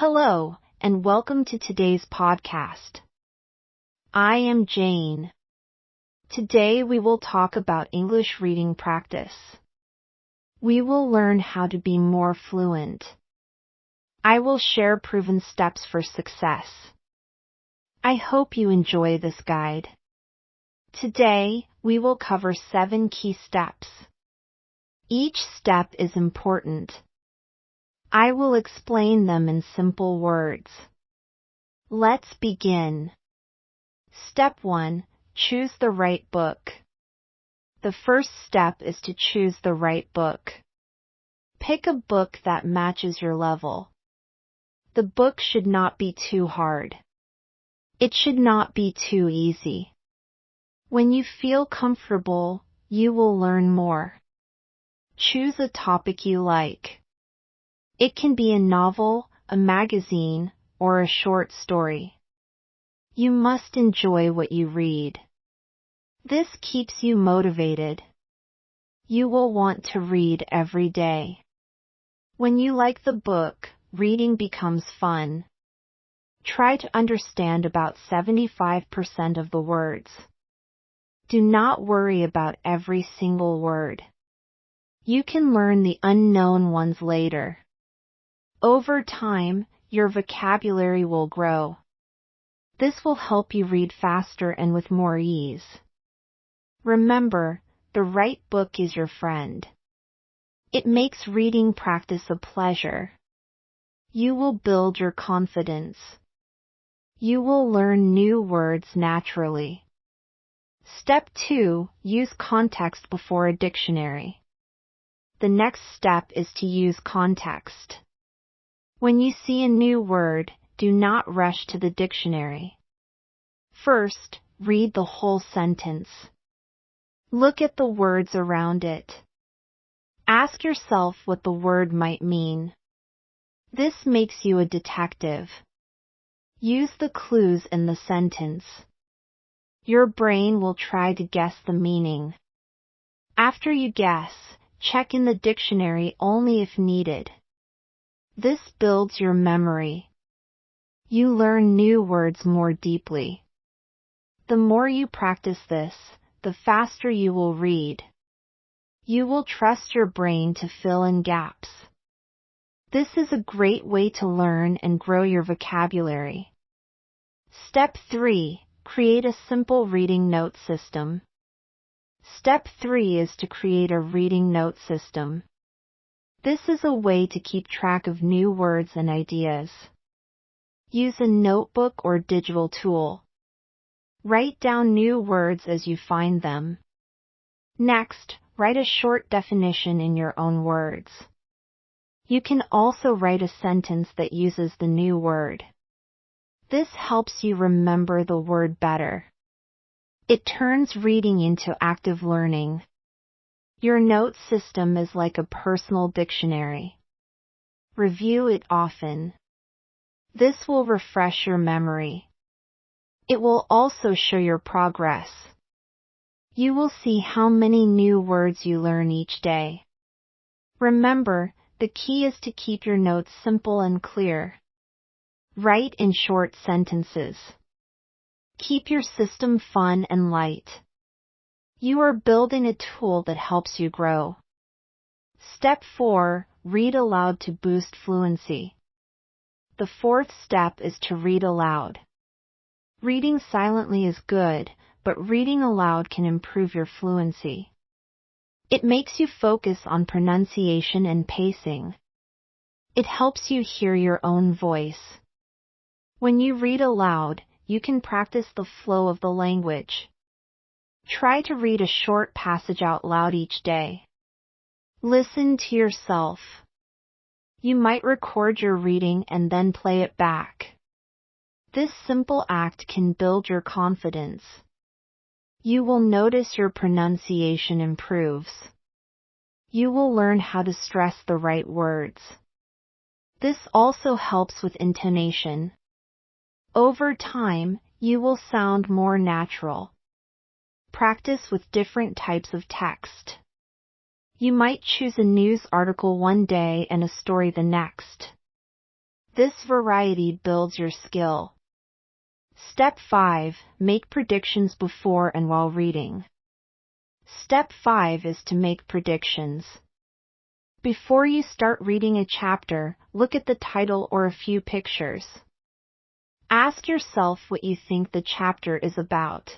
Hello, and welcome to today's podcast. I am Jane. Today we will talk about English reading practice. We will learn how to be more fluent. I will share proven steps for success. I hope you enjoy this guide. Today, we will cover 7 key steps. Each step is important. I will explain them in simple words. Let's begin. Step 1. Choose the right book. The first step is to choose the right book. Pick a book that matches your level. The book should not be too hard. It should not be too easy. When you feel comfortable, you will learn more. Choose a topic you like. It can be a novel, a magazine, or a short story. You must enjoy what you read. This keeps you motivated. You will want to read every day. When you like the book, reading becomes fun. Try to understand about 75% of the words. Do not worry about every single word. You can learn the unknown ones later. Over time, your vocabulary will grow. This will help you read faster and with more ease. Remember, the right book is your friend. It makes reading practice a pleasure. You will build your confidence. You will learn new words naturally. Step 2. Use context before a dictionary. The next step is to use context. When you see a new word, do not rush to the dictionary. First, read the whole sentence. Look at the words around it. Ask yourself what the word might mean. This makes you a detective. Use the clues in the sentence. Your brain will try to guess the meaning. After you guess, check in the dictionary only if needed. This builds your memory. You learn new words more deeply. The more you practice this, the faster you will read. You will trust your brain to fill in gaps. This is a great way to learn and grow your vocabulary. Step 3. Create a simple reading note system. Step 3 is to create a reading note system. This is a way to keep track of new words and ideas. Use a notebook or digital tool. Write down new words as you find them. Next, write a short definition in your own words. You can also write a sentence that uses the new word. This helps you remember the word better. It turns reading into active learning. Your note system is like a personal dictionary. Review it often. This will refresh your memory. It will also show your progress. You will see how many new words you learn each day. Remember, the key is to keep your notes simple and clear. Write in short sentences. Keep your system fun and light. You are building a tool that helps you grow. Step 4. Read aloud to boost fluency. The fourth step is to read aloud. Reading silently is good, but reading aloud can improve your fluency. It makes you focus on pronunciation and pacing. It helps you hear your own voice. When you read aloud, you can practice the flow of the language. Try to read a short passage out loud each day. Listen to yourself. You might record your reading and then play it back. This simple act can build your confidence. You will notice your pronunciation improves. You will learn how to stress the right words. This also helps with intonation. Over time, you will sound more natural. Practice with different types of text. You might choose a news article one day and a story the next. This variety builds your skill. Step 5. Make predictions before and while reading. Step 5 is to make predictions. Before you start reading a chapter, look at the title or a few pictures. Ask yourself what you think the chapter is about.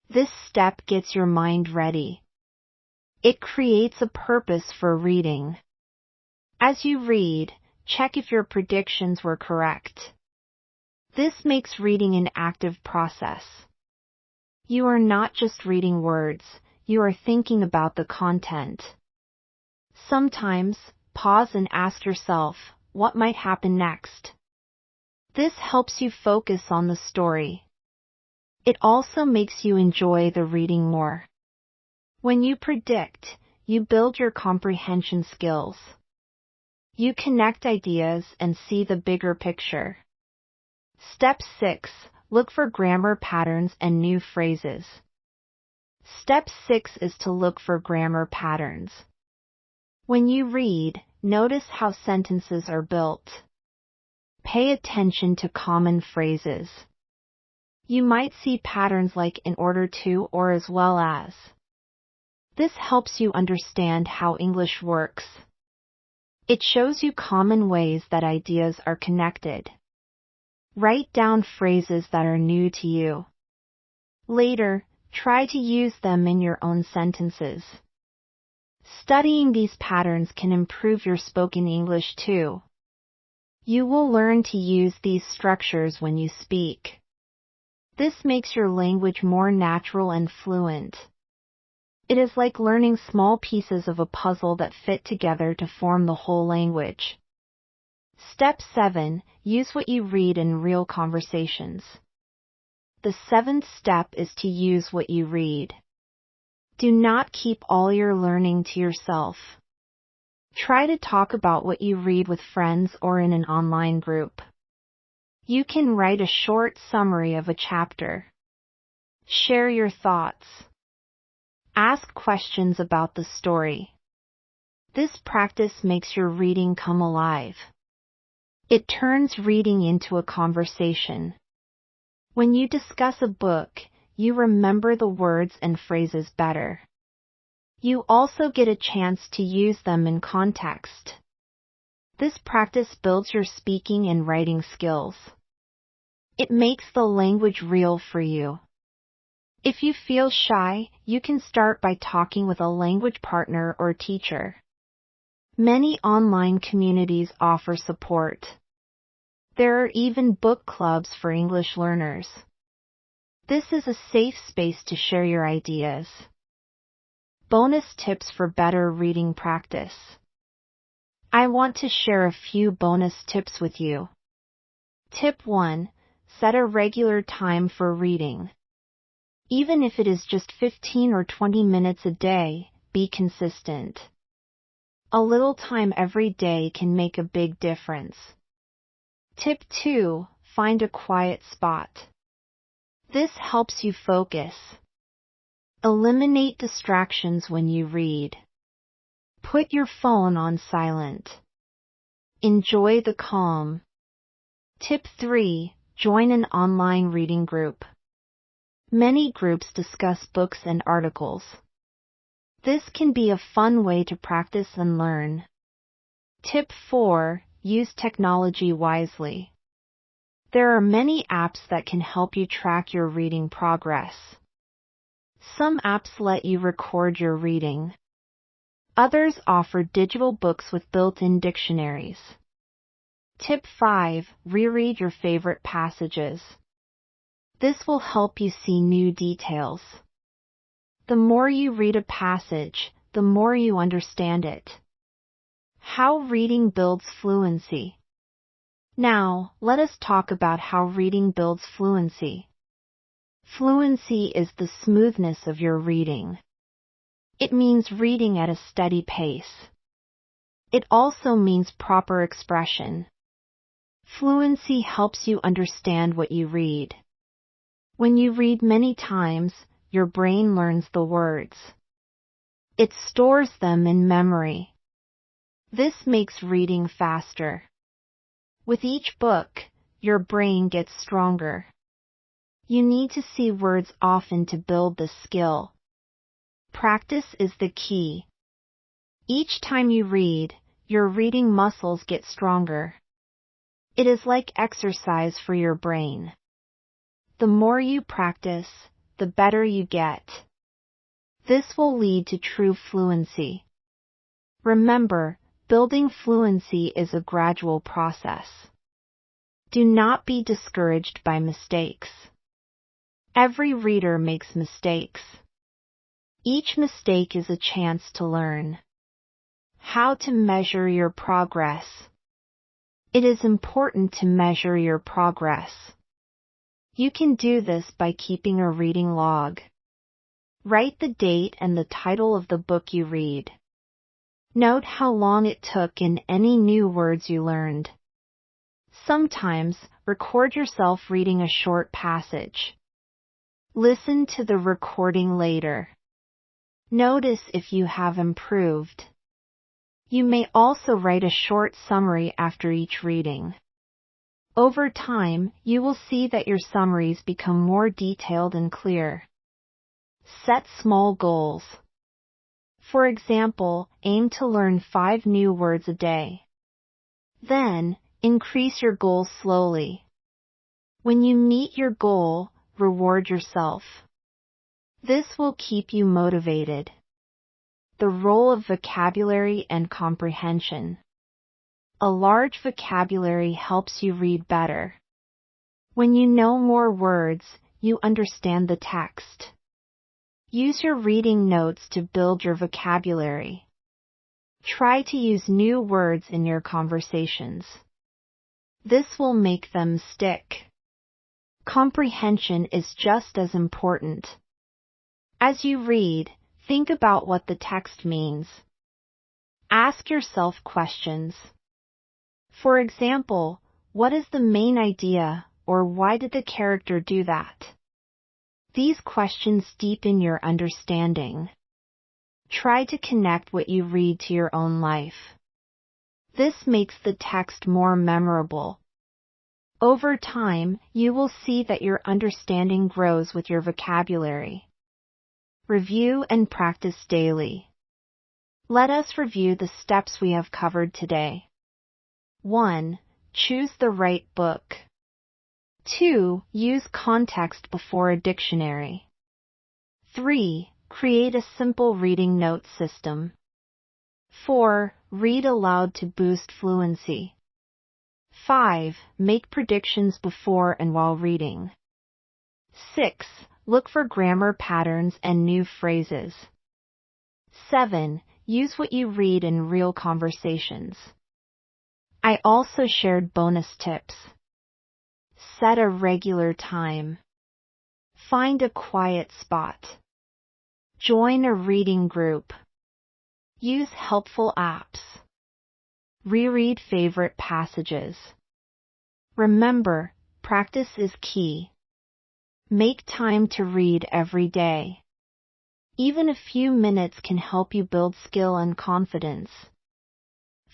This step gets your mind ready. It creates a purpose for reading. As you read, check if your predictions were correct. This makes reading an active process. You are not just reading words, you are thinking about the content. Sometimes, pause and ask yourself, what might happen next? This helps you focus on the story. It also makes you enjoy the reading more. When you predict, you build your comprehension skills. You connect ideas and see the bigger picture. Step 6. Look for grammar patterns and new phrases. Step 6 is to look for grammar patterns. When you read, notice how sentences are built. Pay attention to common phrases. You might see patterns like in order to or as well as. This helps you understand how English works. It shows you common ways that ideas are connected. Write down phrases that are new to you. Later, try to use them in your own sentences. Studying these patterns can improve your spoken English too. You will learn to use these structures when you speak. This makes your language more natural and fluent. It is like learning small pieces of a puzzle that fit together to form the whole language. Step 7. Use what you read in real conversations. The 7th step is to use what you read. Do not keep all your learning to yourself. Try to talk about what you read with friends or in an online group. You can write a short summary of a chapter. Share your thoughts. Ask questions about the story. This practice makes your reading come alive. It turns reading into a conversation. When you discuss a book, you remember the words and phrases better. You also get a chance to use them in context. This practice builds your speaking and writing skills. It makes the language real for you. If you feel shy, you can start by talking with a language partner or teacher. Many online communities offer support. There are even book clubs for English learners. This is a safe space to share your ideas. Bonus tips for better reading practice. I want to share a few bonus tips with you. Tip 1. Set a regular time for reading. Even if it is just 15 or 20 minutes a day, be consistent. A little time every day can make a big difference. Tip 2. Find a quiet spot. This helps you focus. Eliminate distractions when you read. Put your phone on silent. Enjoy the calm. Tip 3. Join an online reading group. Many groups discuss books and articles. This can be a fun way to practice and learn. Tip 4. Use technology wisely. There are many apps that can help you track your reading progress. Some apps let you record your reading. Others offer digital books with built-in dictionaries. Tip 5. Reread your favorite passages. This will help you see new details. The more you read a passage, the more you understand it. How reading builds fluency. Now, let us talk about how reading builds fluency. Fluency is the smoothness of your reading. It means reading at a steady pace. It also means proper expression. Fluency helps you understand what you read. When you read many times, your brain learns the words. It stores them in memory. This makes reading faster. With each book, your brain gets stronger. You need to see words often to build this skill. Practice is the key. Each time you read, your reading muscles get stronger. It is like exercise for your brain. The more you practice, the better you get. This will lead to true fluency. Remember, building fluency is a gradual process. Do not be discouraged by mistakes. Every reader makes mistakes. Each mistake is a chance to learn. How to measure your progress. It is important to measure your progress. You can do this by keeping a reading log. Write the date and the title of the book you read. Note how long it took and any new words you learned. Sometimes, record yourself reading a short passage. Listen to the recording later. Notice if you have improved. You may also write a short summary after each reading. Over time, you will see that your summaries become more detailed and clear. Set small goals. For example, aim to learn 5 new words a day. Then, increase your goal slowly. When you meet your goal, reward yourself. This will keep you motivated. The role of vocabulary and comprehension. A large vocabulary helps you read better. When you know more words, you understand the text. Use your reading notes to build your vocabulary. Try to use new words in your conversations. This will make them stick. Comprehension is just as important. As you read, think about what the text means. Ask yourself questions. For example, what is the main idea, or why did the character do that? These questions deepen your understanding. Try to connect what you read to your own life. This makes the text more memorable. Over time, you will see that your understanding grows with your vocabulary. Review and practice daily. Let us review the steps we have covered today. 1. Choose the right book. 2. Use context before a dictionary. 3. Create a simple reading note system. 4. Read aloud to boost fluency. 5. Make predictions before and while reading. 6. Look for grammar patterns and new phrases. 7. Use what you read in real conversations. I also shared bonus tips. Set a regular time. Find a quiet spot. Join a reading group. Use helpful apps. Reread favorite passages. Remember, practice is key. Make time to read every day. Even a few minutes can help you build skill and confidence.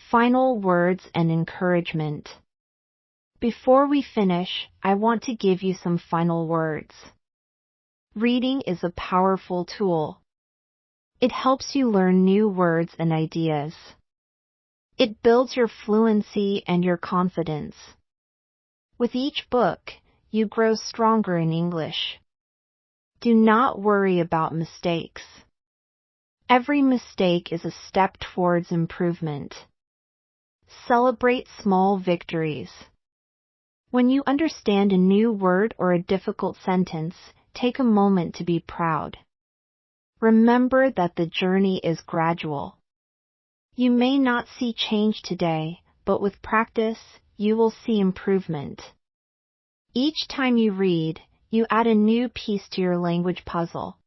Final words and encouragement. Before we finish, I want to give you some final words. Reading is a powerful tool. It helps you learn new words and ideas. It builds your fluency and your confidence. With each book, you grow stronger in English. Do not worry about mistakes. Every mistake is a step towards improvement. Celebrate small victories. When you understand a new word or a difficult sentence, take a moment to be proud. Remember that the journey is gradual. You may not see change today, but with practice, you will see improvement. Each time you read, you add a new piece to your language puzzle.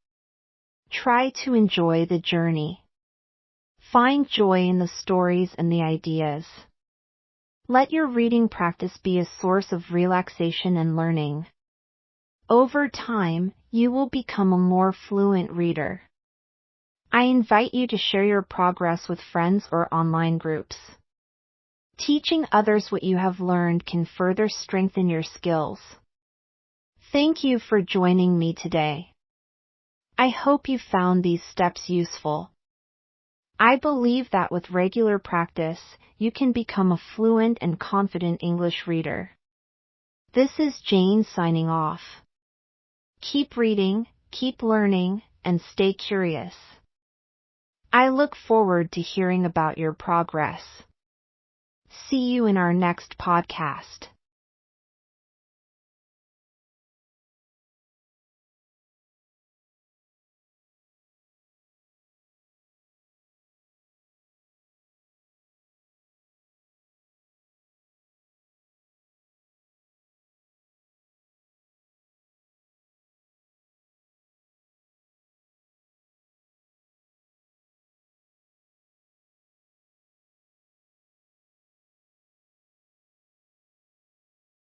Try to enjoy the journey. Find joy in the stories and the ideas. Let your reading practice be a source of relaxation and learning. Over time, you will become a more fluent reader. I invite you to share your progress with friends or online groups. Teaching others what you have learned can further strengthen your skills. Thank you for joining me today. I hope you found these steps useful. I believe that with regular practice, you can become a fluent and confident English reader. This is Jane signing off. Keep reading, keep learning, and stay curious. I look forward to hearing about your progress. See you in our next podcast.